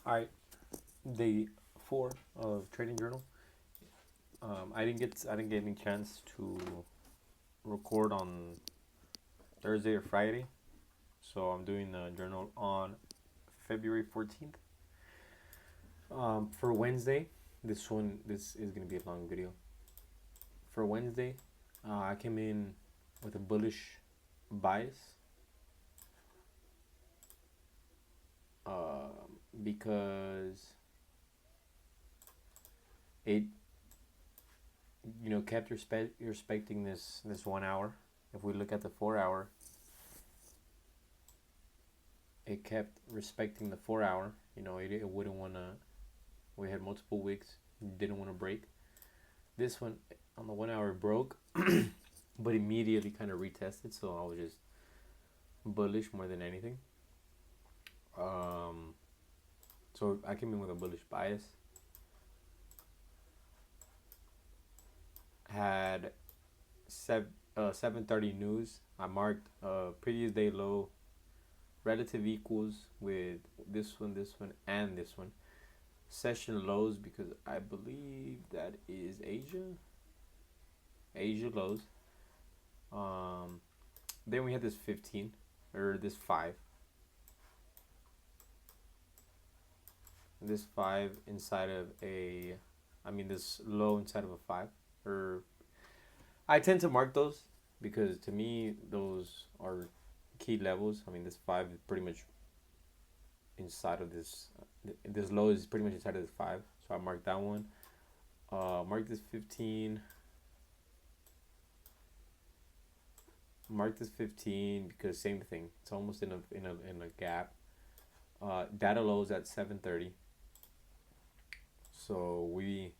I Day 4 of Trading Journal. I didn't get any chance to record on Thursday or Friday, so I'm doing the journal on February 14th. For Wednesday, this is gonna be a long video. For Wednesday, I came in with a bullish bias, because it kept respecting this 1 hour. If we look at the 4 hour, it kept respecting the 4 hour. It wouldn't want to. We had multiple wicks, didn't want to break. This one on the 1 hour broke, but immediately kind of retested. So I was just bullish more than anything. So I came in with a bullish bias. Had 7:30 news. I marked previous day low, relative equals with this one, and this one. Session lows because I believe that is Asia lows. Then we had this 15 or this 5. This 5 inside of this low inside of a 5. Or I tend to mark those because to me those are key levels. This 5 is pretty much inside of this. This low is pretty much inside of this 5, so I marked that one. Mark this 15. Mark this 15 because same thing. It's almost in a gap. Data lows at 7:30. So we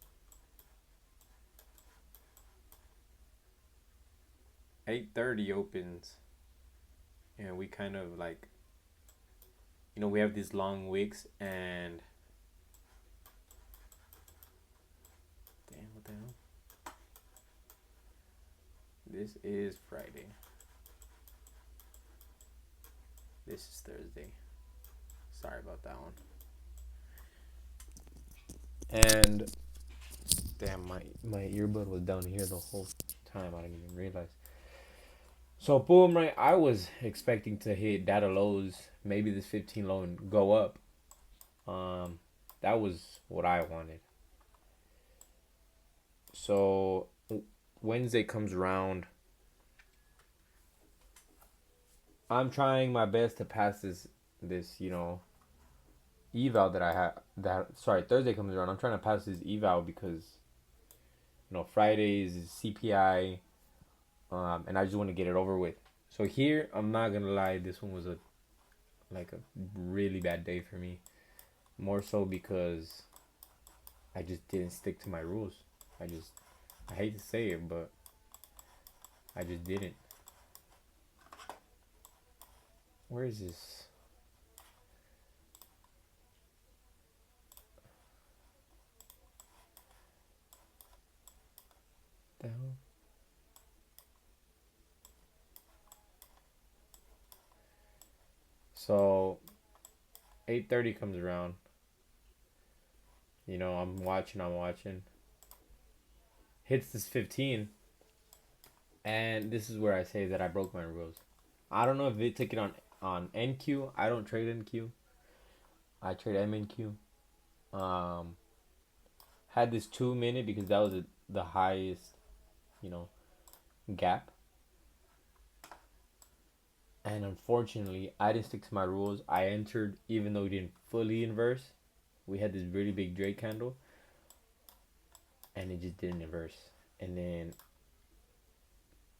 8:30 opens, and we kind of we have these long wicks, and damn, what the hell? This is Friday. This is Thursday. Sorry about that one. And damn, my earbud was down here the whole time. I didn't even realize. So boom, right? I was expecting to hit data lows, maybe this 15 low, and go up. That was what I wanted. So Wednesday comes around. I'm trying my best to pass this eval that I have. Thursday comes around. I'm trying to pass this eval because Fridays is CPI, and I just want to get it over with. So here, I'm not gonna lie, this one was a really bad day for me. More so because I just didn't stick to my rules. I hate to say it, but I just didn't. Where is this? The hell? So 8:30 comes around. I'm watching. Hits this 15. And this is where I say that I broke my rules. I don't know if they took it on NQ. I don't trade NQ. I trade MNQ. Had this 2 minute because that was the highest, gap. And unfortunately, I didn't stick to my rules. I entered even though we didn't fully inverse. We had this really big Drake candle, and it just didn't inverse. And then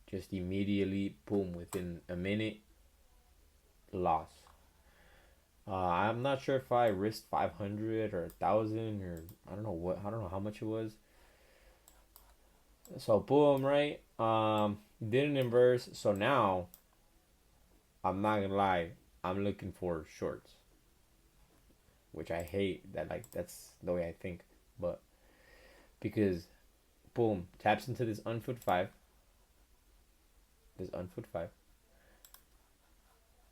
just immediately, boom, within a minute, loss. I'm not sure if I risked 500 or 1,000 or I don't know how much it was. So boom, right? Didn't inverse. So now, I'm not gonna lie, I'm looking for shorts, which I hate. That's the way I think, but because boom, taps into this unfoot 5.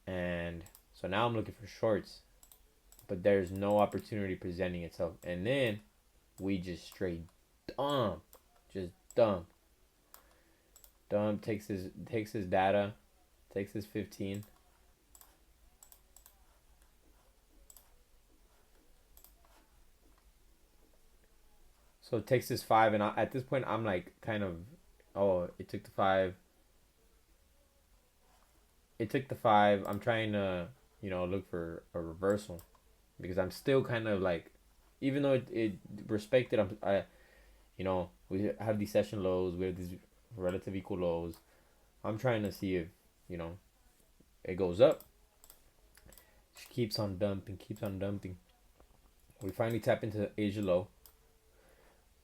And so now I'm looking for shorts. but there's no opportunity presenting itself. And then we just straight dump, just dump, dump. Takes his data, takes his 15. So it takes his 5, and at this point I'm like kind of, oh, it took the 5. It took the 5. I'm trying to, look for a reversal because I'm still kind of like, even though it respected, we have these session lows, we have these relative equal lows. I'm trying to see if, you know, it goes up. She keeps on dumping, keeps on dumping. We finally tap into Asia low.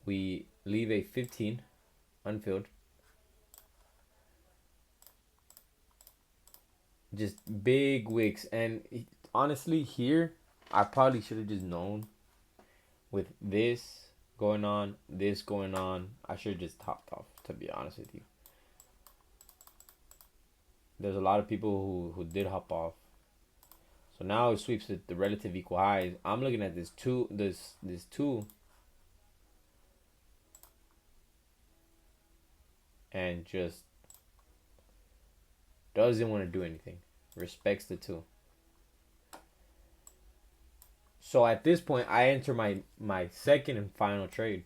We leave a 15 unfilled. Just big wicks. And honestly, here, I probably should have just known with this going on, I should have just topped off, to be honest with you. There's a lot of people who did hop off. So now it sweeps the relative equal highs. I'm looking at this two, and just doesn't want to do anything. Respects the 2. So at this point, I enter my second and final trade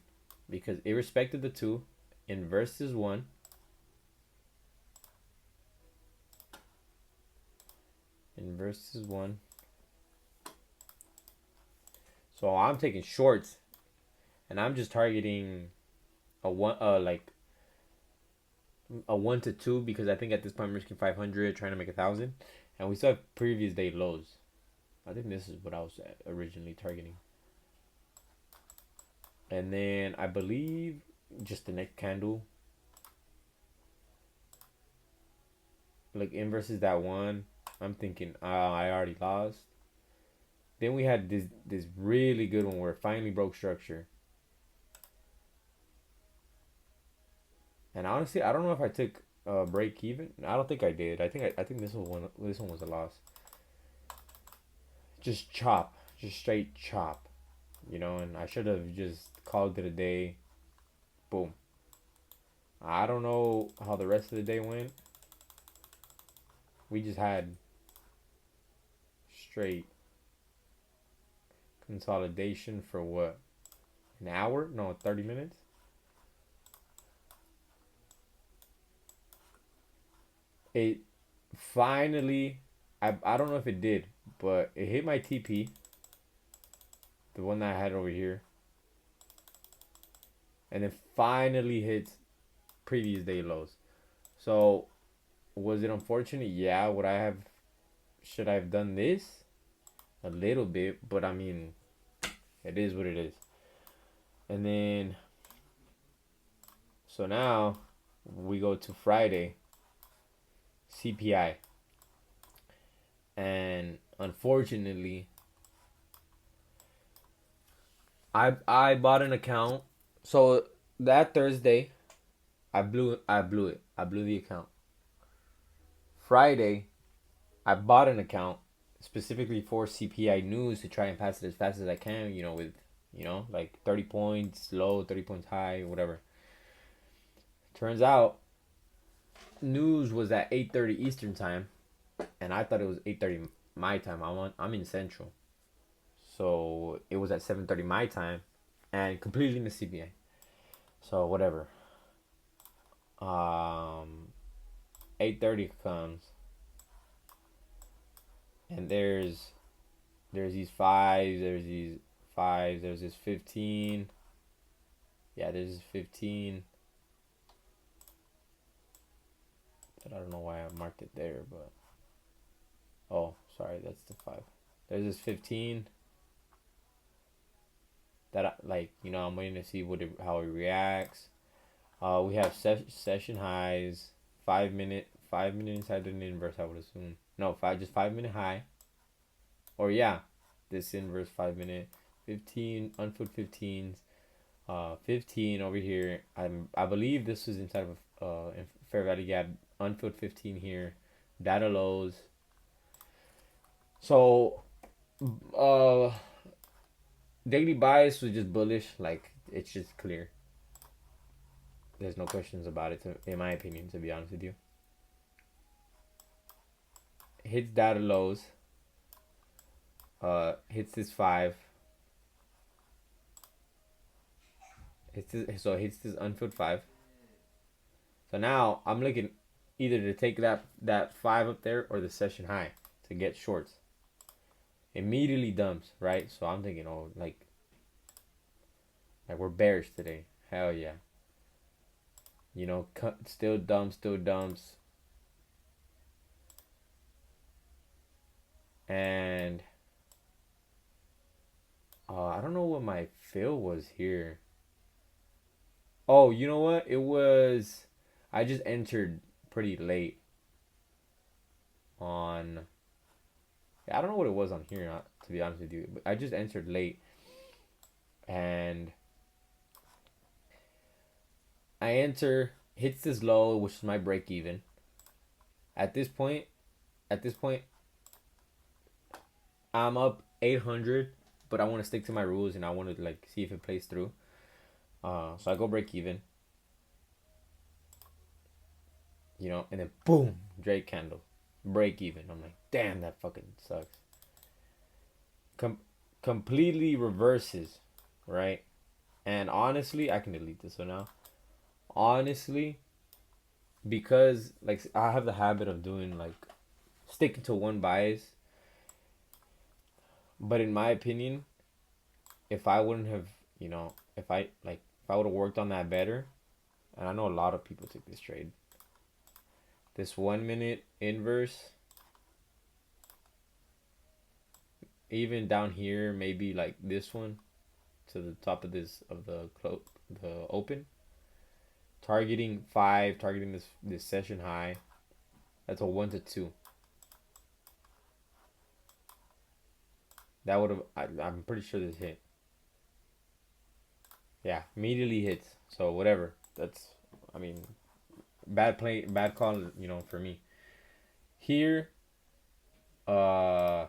because it respected the 2, inverses 1. Inverses 1. So I'm taking shorts, and I'm just targeting a 1 to 2 because I think at this point I'm risking 500, trying to make 1,000, and we still have previous day lows. I think this is what I was originally targeting. And then I believe just the next candle, like inverses that 1. I'm thinking, I already lost. Then we had this really good one where it finally broke structure. And honestly, I don't know if I took break even. I don't think I did. I think this one was a loss. Just chop, just straight chop, And I should have just called it a day. Boom. I don't know how the rest of the day went. We just had straight consolidation for what? An hour? No, 30 minutes. It finally, I don't know if it did, but it hit my TP, the one that I had over here, and it finally hits previous day lows. So was it unfortunate? Yeah. Should I have done this? A little bit, but I mean, it is what it is. And then, so now we go to Friday, CPI. And unfortunately, I bought an account. So that Thursday, I blew it. I blew the account. Friday, I bought an account specifically for CPI news to try and pass it as fast as I can, with like 30 points low, 30 points high, whatever. Turns out news was at 8:30 Eastern time, and I thought it was 8:30 my time. I'm in Central. So it was at 7:30 my time, and completely missed CPI. So whatever. 8:30 comes, and there's these fives, there's this 15. Yeah, there's this 15. But I don't know why I marked it there, but oh, sorry, that's the 5. There's this 15 that I'm waiting to see how it reacts. We have session highs, 5 minute inside the inverse. I would assume no 5 minute high, or yeah, this inverse 5 minute, 15 unfilled 15s, 15 over here. I believe this is inside of fair value gap, unfilled 15 here, data lows. So Uh, daily bias was just bullish. Like it's just clear. There's no questions about it. In my opinion, to be honest with you, hits data lows. Hits this five. Hits this unfilled five. So now I'm looking either to take that five up there or the session high to get shorts. Immediately dumps, right? So I'm thinking, oh, like we're bearish today. Hell yeah. Still dumps, still dumps. And I don't know what my fill was here. Oh, you know what? It was. I just entered pretty late on. I don't know what it was on here, to be honest with you. But I just entered late, and I enter hits this low, which is my break even. At this point, at this point, I'm up 800, but I want to stick to my rules and I want to like see if it plays through. So I go break even, and then boom, Drake candle, break even. I'm like, damn, that fucking sucks. Com- Completely reverses, right? And honestly, I can delete this one now. Honestly, because like I have the habit of doing like sticking to one bias, but in my opinion, if I wouldn't have, if I would have worked on that better, and I know a lot of people took this trade. This 1 minute inverse, even down here, maybe like this one to the top of the open, targeting five, targeting this session high. That's a 1 to 2. That would have. I'm pretty sure this hit. Yeah, immediately hits. So whatever. That's. I mean, bad play, bad call. For me here. Uh,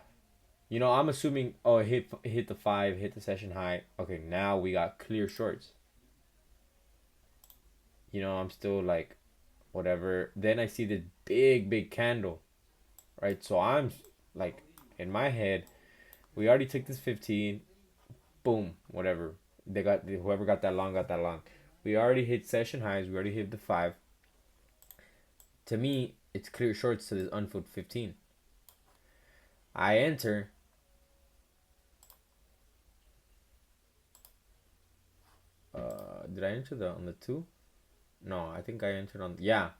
I'm assuming. Oh, it hit the five, hit the session high. Okay, now we got clear shorts. I'm still like, whatever. Then I see this big, big candle, right? So I'm like, in my head, we already took this 15. Boom, whatever. Whoever got that long got that long. We already hit session highs. We already hit the five. To me, it's clear shorts to this unfilled 15. I enter. Did I enter on the two? No, I think I entered on. Yeah,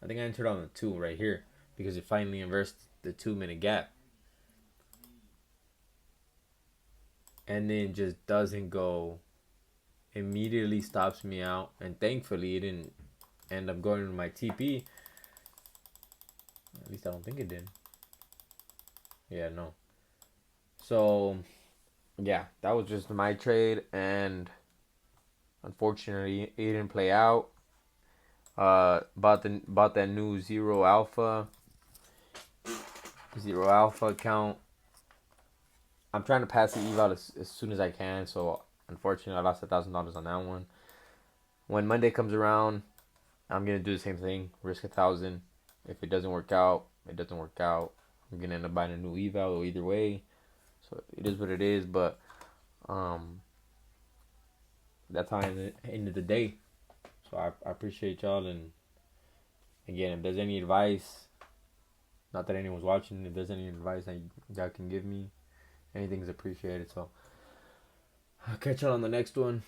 I think I entered on the two right here because it finally inversed the 2 minute gap. And then just doesn't go. Immediately stops me out, and thankfully it didn't end up going to my TP. At least I don't think it did. Yeah, no. So yeah, that was just my trade, and unfortunately it didn't play out. Bought that new zero alpha account. I'm trying to pass the eval as soon as I can, so unfortunately I lost $1,000 on that one. When Monday comes around, I'm gonna do the same thing, risk 1,000. If it doesn't work out, it doesn't work out. I'm gonna end up buying a new eval either way. So it is what it is, but that's how I end of the day. So I appreciate y'all, and again, if there's any advice, not that anyone's watching, if there's any advice that y'all can give me, anything's appreciated. So I'll catch y'all on the next one.